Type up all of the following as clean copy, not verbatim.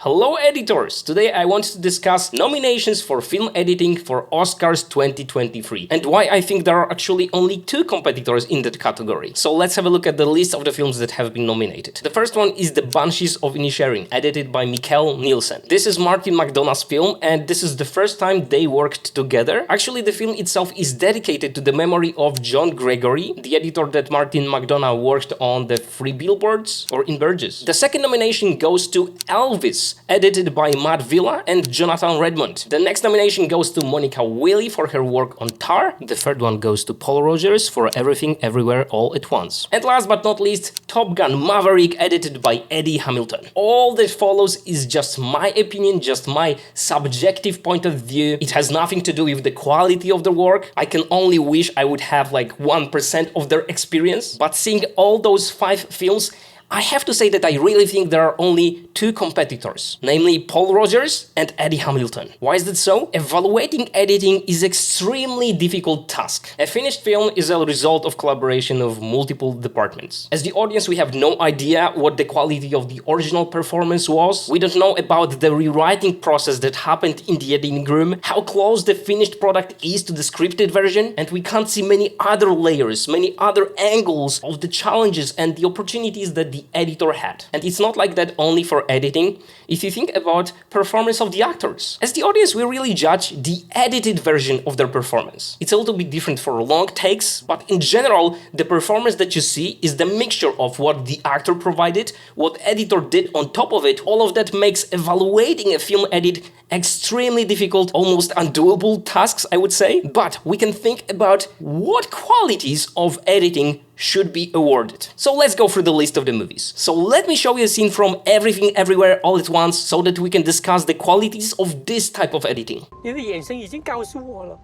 Hello editors! Today I want to discuss nominations for film editing for Oscars 2023 and why I think there are actually only two competitors in that category. So let's have a look at the list of the films that have been nominated. The first one is The Banshees of INISHERIN, edited by Mikkel, Nielsen. This is Martin McDonagh's film and this is the first time they worked together. Actually, the film itself is dedicated to the memory of John Gregory, the editor that Martin McDonagh worked on the Three Billboards or In Burgess. The second nomination goes to ELVIS, edited by Matt Villa and Jonathan Redmond. The next nomination goes to Monika Willi for her work on Tar. The third one goes to Paul Rogers for Everything Everywhere All at Once. And last but not least, Top Gun Maverick, edited by Eddie Hamilton. All that follows is just my opinion, just my subjective point of view. It has nothing to do with the quality of the work. I can only wish I would have like 1% of their experience. But seeing all those 5 films, I have to say that I really think there are only two competitors, namely Paul Rogers and Eddie Hamilton. Why is that so? Evaluating editing is an extremely difficult task. A finished film is a result of collaboration of multiple departments. As the audience, we have no idea what the quality of the original performance was. We don't know about the rewriting process that happened in the editing room, how close the finished product is to the scripted version, and we can't see many other layers, many other angles of the challenges and the opportunities that the editor had. And it's not like that only for editing. If you think about performance of the actors, as the audience, we really judge the edited version of their performance. It's a little bit different for long takes, but in general, the performance that you see is the mixture of what the actor provided, what editor did on top of it. All of that makes evaluating a film edit extremely difficult, almost undoable tasks, I would say. But we can think about what qualities of editing should be awarded. So let's go through the list of the movies. So let me show you a scene from Everything Everywhere All at Once so that we can discuss the qualities of this type of editing. 你的眼神已经告诉我了。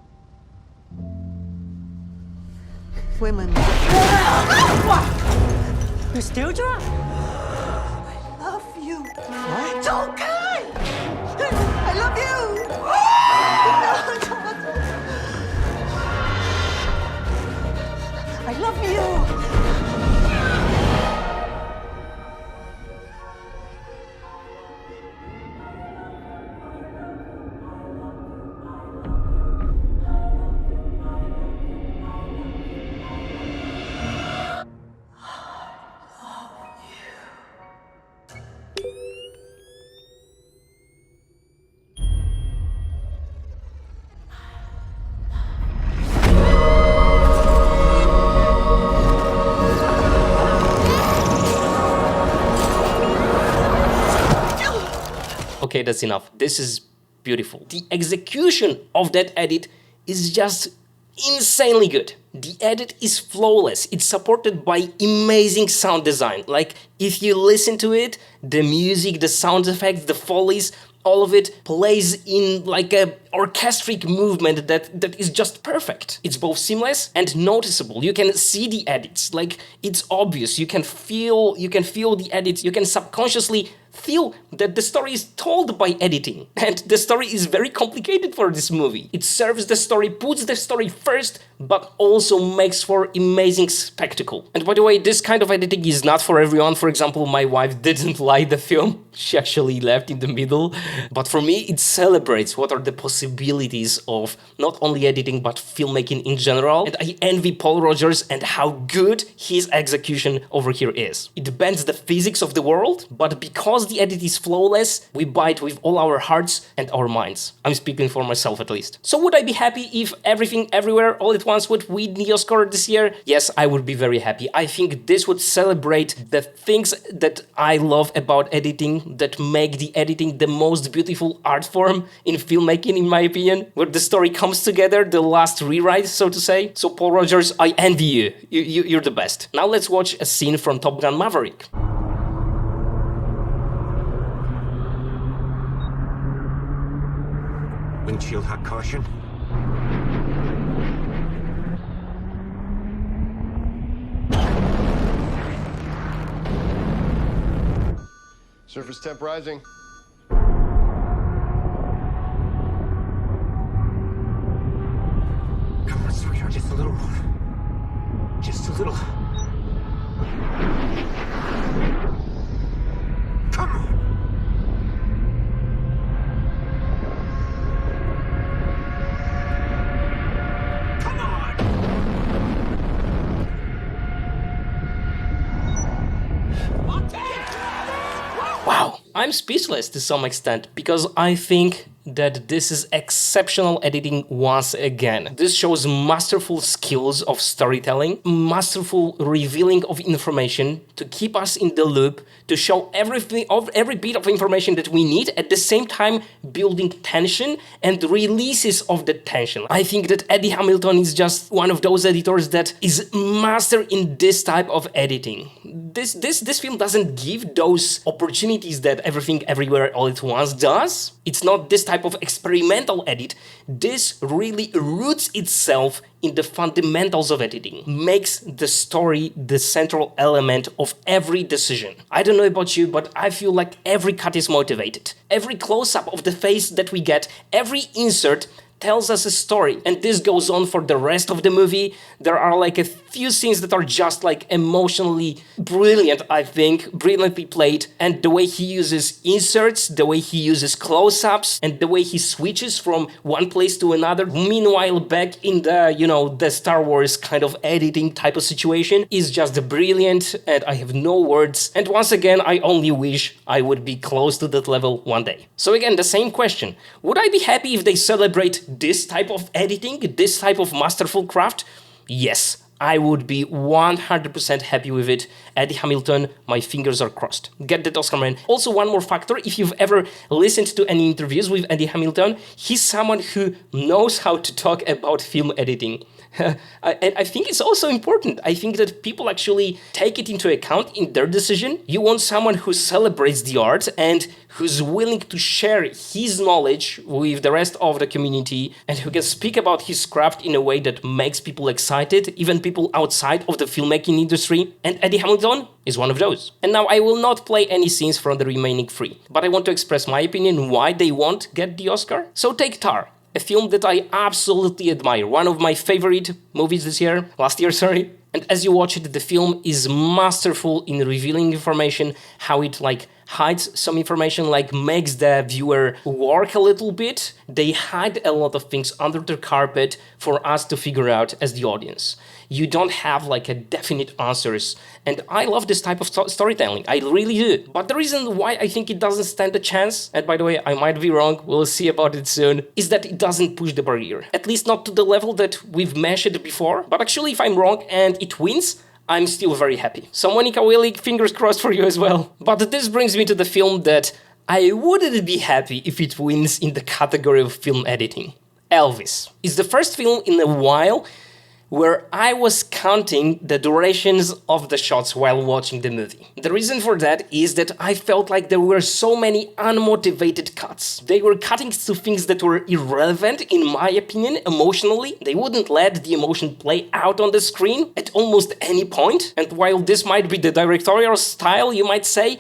Women. You still drunk? I love you. What? It's okay. I love you. I love you. Okay, that's enough. This is beautiful. The execution of that edit is just insanely good. The edit is flawless. It's supported by amazing sound design. Like, if you listen to it, the music, the sound effects, the follies, all of it plays in like a orchestric movement that is just perfect. It's both seamless and noticeable. You can see the edits, like it's obvious. You can feel the edits. You can subconsciously feel that the story is told by editing. And the story is very complicated for this movie. It serves the story, puts the story first, but also makes for amazing spectacle. And by the way, this kind of editing is not for everyone. For example, my wife didn't like the film. She actually left in the middle. But for me, it celebrates what are the possibilities of not only editing, but filmmaking in general. And I envy Paul Rogers and how good his execution over here is. It bends the physics of the world, but because the edit is flawless, we buy it with all our hearts and our minds. I'm speaking for myself at least. So would I be happy if Everything Everywhere All at Once would win the Oscar this year? Yes, I would be very happy. I think this would celebrate the things that I love about editing, that make the editing the most beautiful art form in filmmaking, in my opinion, where the story comes together, the last rewrite, so to say. So Paul Rogers, I envy you. You're the best. Now let's watch a scene from Top Gun Maverick. Windshield had caution. Surface temp rising. Come on, sweetheart, just a little more. Just a little. Come on. I'm speechless to some extent, because I think that this is exceptional editing once again. This shows masterful skills of storytelling, masterful revealing of information to keep us in the loop, to show everything, every bit of information that we need, at the same time building tension and releases of the tension. I think that Eddie Hamilton is just one of those editors that is master in this type of editing. This film doesn't give those opportunities that Everything Everywhere All at Once does. It's not this type of experimental edit. This really roots itself in the fundamentals of editing, makes the story the central element of every decision. I don't know about you, but I feel like every cut is motivated. Every close-up of the face that we get, every insert tells us a story, and this goes on for the rest of the movie. There are like a few scenes that are just like emotionally brilliant, I think, brilliantly played, and the way he uses inserts, the way he uses close-ups, and the way he switches from one place to another. Meanwhile, back in the, the Star Wars kind of editing type of situation is just brilliant, and I have no words. And once again, I only wish I would be close to that level one day. So again, the same question. Would I be happy if they celebrate this type of editing, this type of masterful craft? Yes, I would be 100% happy with it. Eddie Hamilton, my fingers are crossed. Get that Oscar, man. Also, one more factor, if you've ever listened to any interviews with Eddie Hamilton, he's someone who knows how to talk about film editing. And I think it's also important. I think that people actually take it into account in their decision. You want someone who celebrates the art and who's willing to share his knowledge with the rest of the community and who can speak about his craft in a way that makes people excited, even people outside of the filmmaking industry. And Eddie Hamilton is one of those. And now I will not play any scenes from the remaining 3, but I want to express my opinion why they won't get the Oscar. So take Tar, a film that I absolutely admire, one of my favorite movies last year, sorry. And as you watch it, the film is masterful in revealing information, how it hides some information, makes the viewer work a little bit. They hide a lot of things under the carpet for us to figure out as the audience. You don't have a definite answers. And I love this type of storytelling. I really do. But the reason why I think it doesn't stand a chance, and by the way, I might be wrong, we'll see about it soon, is that it doesn't push the barrier. At least not to the level that we've mentioned before. But actually, if I'm wrong and it wins, I'm still very happy. So Monika Willi, fingers crossed for you as well. But this brings me to the film that I wouldn't be happy if it wins in the category of film editing. ELVIS. It's the first film in a while where I was counting the durations of the shots while watching the movie. The reason for that is that I felt like there were so many unmotivated cuts. They were cutting to things that were irrelevant, in my opinion, emotionally. They wouldn't let the emotion play out on the screen at almost any point. And while this might be the directorial style, you might say,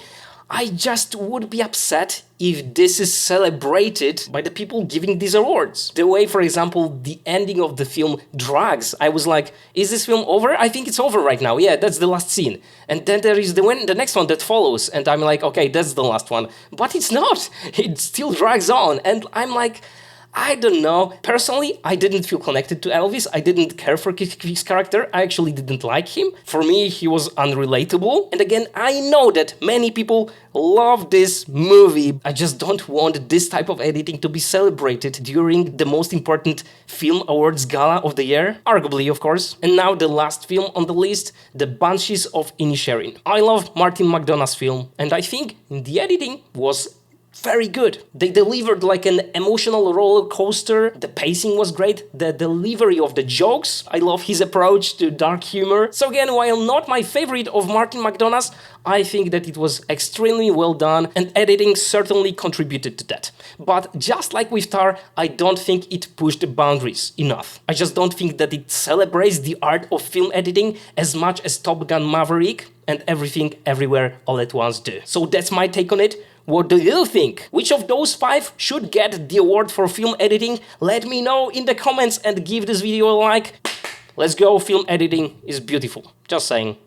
I just would be upset if this is celebrated by the people giving these awards. The way, for example, the ending of the film drags. I was like, is this film over? I think it's over right now. Yeah, that's the last scene. And then there is the next one that follows. And I'm like, okay, that's the last one. But it's not. It still drags on. And I'm like, I don't know. Personally, I didn't feel connected to ELVIS. I didn't care for his character. I actually didn't like him. For me, he was unrelatable. And again, I know that many people love this movie. I just don't want this type of editing to be celebrated during the most important film awards gala of the year. Arguably, of course. And now the last film on the list, The Banshees of Inisherin. I love Martin McDonagh's film, and I think the editing was very good. They delivered an emotional roller coaster. The pacing was great. The delivery of the jokes. I love his approach to dark humor. So again, while not my favorite of Martin McDonagh's, I think that it was extremely well done, and editing certainly contributed to that. But just like with Tar, I don't think it pushed the boundaries enough. I just don't think that it celebrates the art of film editing as much as Top Gun Maverick and Everything Everywhere All at Once do. So that's my take on it. What do you think? Which of those 5 should get the award for film editing? Let me know in the comments and give this video a like. Let's go, film editing is beautiful. Just saying.